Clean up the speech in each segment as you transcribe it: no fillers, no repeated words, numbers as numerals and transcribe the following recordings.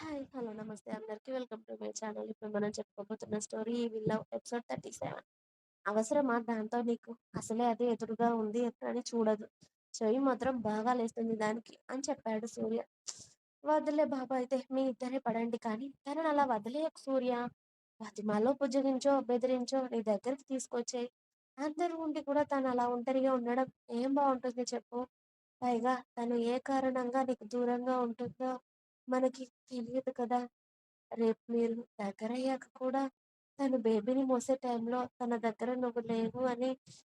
Hi. Hello. నమస్తే అందరికి. Welcome to my channel. ఇప్పుడు మనం చెప్పుకోబోతున్న స్టోరీ 'ఈ విల్ లవ్' ఎపిసోడ్ 37. అవసరమా దాంతో నీకు? అసలే అది ఎదురుగా ఉంది అని చూడదు. చెయ్యి మాత్రం బాగా లేస్తుంది దానికి అని చెప్పాడు సూర్య. వద్దులే బాబు, అయితే మీ ఇద్దరే పడండి, కానీ తనని అలా వదిలేయకు సూర్య. బతిమాలో, బుజ్జగించో, బెదిరించో నీ దగ్గరికి తీసుకొచ్చేయి. అందరూ ఉండి కూడా తను అలా ఒంటరిగా ఉండడం ఏం బావుంటుంది చెప్పు? పైగా తను ఏ కారణంగా నీకు దూరంగా ఉంటుందో మనకి తెలియదు కదా! రేపు మీరు దగ్గరయ్యాక కూడా తను బేబీని మోసే టైంలో తన దగ్గర నువ్వు లేవు అని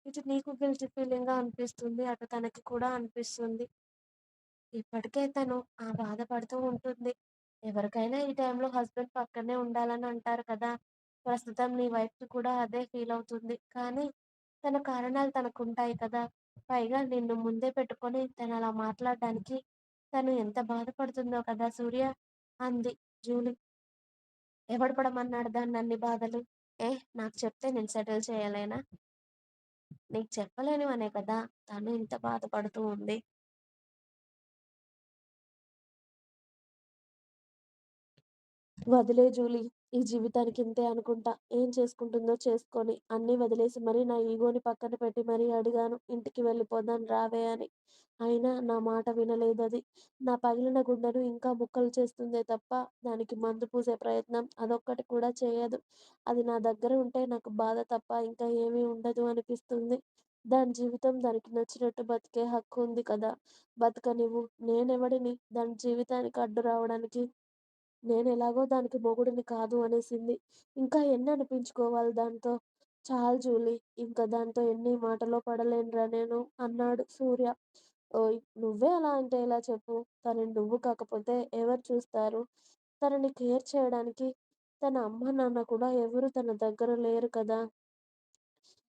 ఇటు నీకు గిల్టీ ఫీలింగ్‌గా అనిపిస్తుంది. అటు తనకి కూడా అనిపిస్తుంది. ఇప్పటికే తను బాధపడుతూ ఉంటుంది. ఎవరికైనా ఈ టైంలో హస్బెండ్ పక్కనే ఉండాలని అంటారు కదా! ప్రస్తుతం నీ వైఫ్‌కి కూడా అదే ఫీల్ అవుతుంది. కానీ తన కారణాలు తనకుంటాయి కదా! పైగా నిన్ను ముందే పెట్టుకొని తనలా మాట్లాడడానికి తను ఎంత బాధపడుతుందో కదా సూర్య! అంది జూలీ. ఎవడు పడమన్నాడు దాన్నన్ని బాధలు? ఏ నాకు చెప్తే నేను సెటిల్ చేయలేనా? నీకు చెప్పలేనివనే కదా తను ఇంత బాధపడుతూ ఉంది. వదిలేయ్ జూలీ. ఈ జీవితానికి ఇంతే అనుకుంటా. ఏం చేసుకుంటుందో చేసుకొని, అన్నీ వదిలేసి మరీ నా ఈగోని పక్కన పెట్టి మరీ అడిగాను. ఇంటికి వెళ్ళిపోదాం రావే అని. అయినా నా మాట వినలేదది. నా పగిలిన గుండెను ఇంకా ముక్కలు చేస్తుందే తప్ప, దానికి మందు పూసే ప్రయత్నం అదొక్కటి కూడా చేయదు. అది నా దగ్గర ఉంటే నాకు బాధ తప్ప ఇంకా ఏమీ ఉండదు అనిపిస్తుంది. దాని జీవితం దానికి నచ్చినట్టు బతికే హక్కు ఉంది కదా! బతకనివ్వు. నేనెవడిని దాని జీవితానికి అడ్డు రావడానికి? నేనెలాగో దానికి మొగుడిని కాదు అనేసింది. ఇంకా ఎన్ని అనిపించుకోవాలి దాంతో? చాలు జూలీ. ఇంక దాంతో ఎన్ని మాటలో పడలేనురా నేను అన్నాడు సూర్య. ఓయ్! నువ్వే అలా అంటే ఎలా చెప్పు? తనని నువ్వు కాకపోతే ఎవరు చూస్తారు? తనని కేర్ చేయడానికి తన అమ్మ, నాన్న కూడా ఎవరు తన దగ్గర లేరు కదా!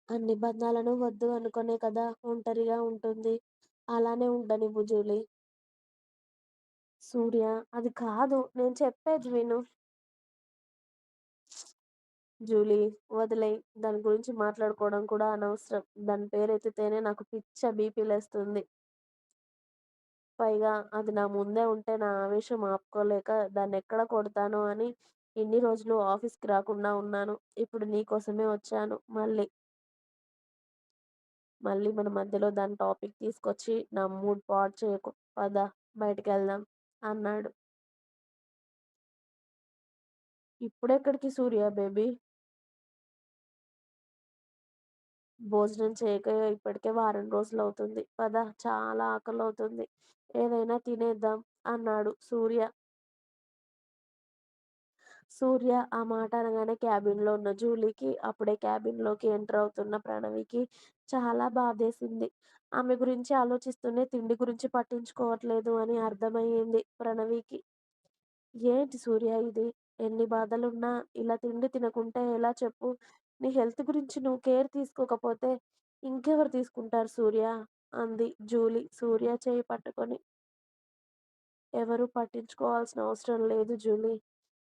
అన్ని బంధాలను వద్దు అనుకునే కదా ఒంటరిగా ఉంటుంది. అలానే ఉండనివ్వు జూలీ. సూర్య, అది కాదు. నేను చెప్పేది విను. జూలీ, వదిలేయ్. దాని గురించి మాట్లాడుకోవడం కూడా అనవసరం. దాని పేరెత్తితేనే నాకు పిచ్చ బీపీ లేస్తుంది. పైగా అది నా ముందే ఉంటే నా ఆవేశం ఆపుకోలేక దాన్నెక్కడ కొడతానో అని ఇన్ని రోజులు ఆఫీస్‌కి రాకుండా ఉన్నాను. ఇప్పుడు నీకోసమే వచ్చాను మళ్ళీ. మళ్ళీ మన మధ్యలో దాని టాపిక్ తీసుకొచ్చి నా మూడ్ పాడు చేయకు. పద బయటికెళ్దాం అన్నాడు. ఇప్పుడెక్కడికి సూర్య బేబీ? భోజనం చేయక ఇప్పటికే వారం రోజులవుతుంది. పద, చాలా ఆకలవుతుంది. ఏదైనా తినేద్దాం అన్నాడు సూర్య. సూర్య ఆ మాట అనగానే క్యాబిన్‌లో ఉన్న జూలీకి, అప్పుడే క్యాబిన్‌లోకి ఎంటర్ అవుతున్న ప్రణవికి చాలా బాధేసింది. ఆమె గురించి ఆలోచిస్తూనే తిండి గురించి పట్టించుకోవట్లేదు అని అర్థమయ్యింది ప్రణవికి. ఏంటి సూర్య ఇది? ఎన్ని బాధలున్నా ఇలా తిండి తినకుంటే ఎలా చెప్పు? నీ హెల్త్ గురించి నువ్వు కేర్ తీసుకోకపోతే ఇంకెవరు తీసుకుంటారు సూర్య? అంది జూలీ సూర్య చెయ్యి పట్టుకొని. ఎవరు పట్టించుకోవాల్సిన అవసరం లేదు జూలీ.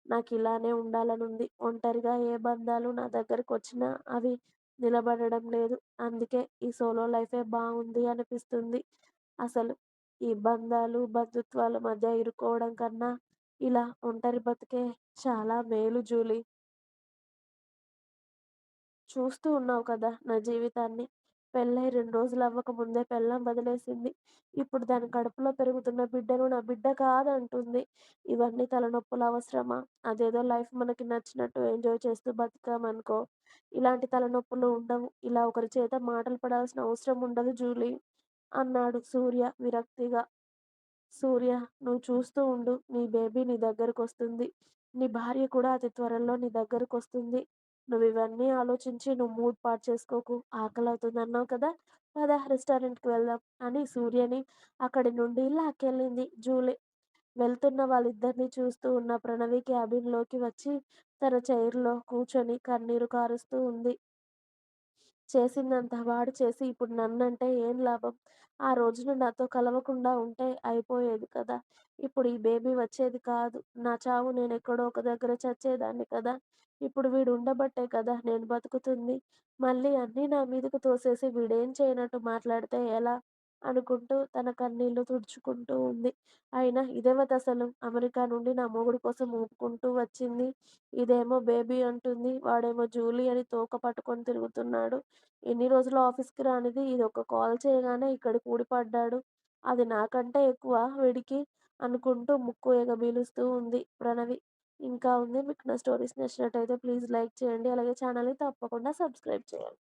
నాకిలానే ఉండాలనుంది. ఒంటరిగా ఏ బంధాలు నా దగ్గరకొచ్చినా అవి నిలబడడం లేదు. అందుకే ఈ సోలో లైఫే బావుంది అనిపిస్తుంది. అసలు ఈ బంధాలు, బంధుత్వాల మధ్య ఇరుక్కోవడం కన్నా ఇలా ఒంటరి బతుకే చాలా మేలు జూలీ. చూస్తూ ఉన్నావు కదా నా జీవితాన్ని. పెళ్ళై 2 రోజులవ్వక ముందే పెళ్ళాం వదిలేసింది. ఇప్పుడు దాని కడుపులో పెరుగుతున్న బిడ్డను నా బిడ్డ కాదంటుంది. ఇవన్నీ తలనొప్పులు అవసరమా? అదేదో లైఫ్ మనకి నచ్చినట్టు ఎంజాయ్ చేస్తూ బతికామనుకో, ఇలాంటి తలనొప్పులు ఉండవు. ఇలా ఒకరి చేత మాటలు పడాల్సిన అవసరం ఉండదు జూలీ అన్నాడు సూర్య విరక్తిగా. సూర్య, నువ్వు చూస్తూ ఉండు. నీ బేబీ నీ దగ్గరకొస్తుంది. నీ భార్య కూడా అతి త్వరలో నీ దగ్గరకొస్తుంది. నువ్వివన్నీ ఆలోచించి నువ్వు మూడ్ పాడు చేసుకోకు. ఆకలవుతుందన్నావు కదా! పద రెస్టారెంట్‌కి వెళ్దాం అని సూర్యని అక్కడి నుండి లాక్కెళ్ళింది జూలీ. వెళ్తున్న వాళ్ళిద్దరిని చూస్తూ ఉన్న ప్రణవి క్యాబిన్‌లోకి వచ్చి తన చైర్‌లో కూర్చొని కన్నీరు కారుస్తూ ఉంది. చేసిందంతా వాడు చేసి ఇప్పుడు నన్నంటే ఏం లాభం? ఆ రోజున నాతో కలవకుండా ఉంటే అయిపోయేది కదా! ఇప్పుడు ఈ బేబీ వచ్చేది కాదు. నా చావు నేనెక్కడో ఒక దగ్గర చచ్చేదాన్ని కదా! ఇప్పుడు వీడు ఉండబట్టే కదా నేను బతుకుతుంది. మళ్ళీ అన్నీ నా మీదకు తోసేసి వీడేం చేయనట్టు మాట్లాడితే ఎలా? అనుకుంటూ తన కన్నీళ్లు తుడుచుకుంటూ ఉంది. అయినా ఇదేమిటసలు అమెరికా నుండి నా మొగుడు కోసం ఊపుకుంటూ వచ్చింది. ఇదేమో బేబీ అంటుంది. వాడేమో జూలీ అని తోక పట్టుకొని తిరుగుతున్నాడు. ఇన్ని రోజులు ఆఫీస్‌కి రానిది ఇదొక కాల్ చేయగానే ఇక్కడికి ఊడిపడ్డాడు. అది నాకంటే ఎక్కువ వీడికి అనుకుంటూ ముక్కు ఎగబీలుస్తూ ఉంది ప్రణవి. ఇంకా ఉంది. మీకు నా స్టోరీస్ నచ్చినట్టయితే ప్లీజ్ లైక్ చేయండి. అలాగే ఛానల్‌ని తప్పకుండా సబ్స్క్రైబ్ చేయండి.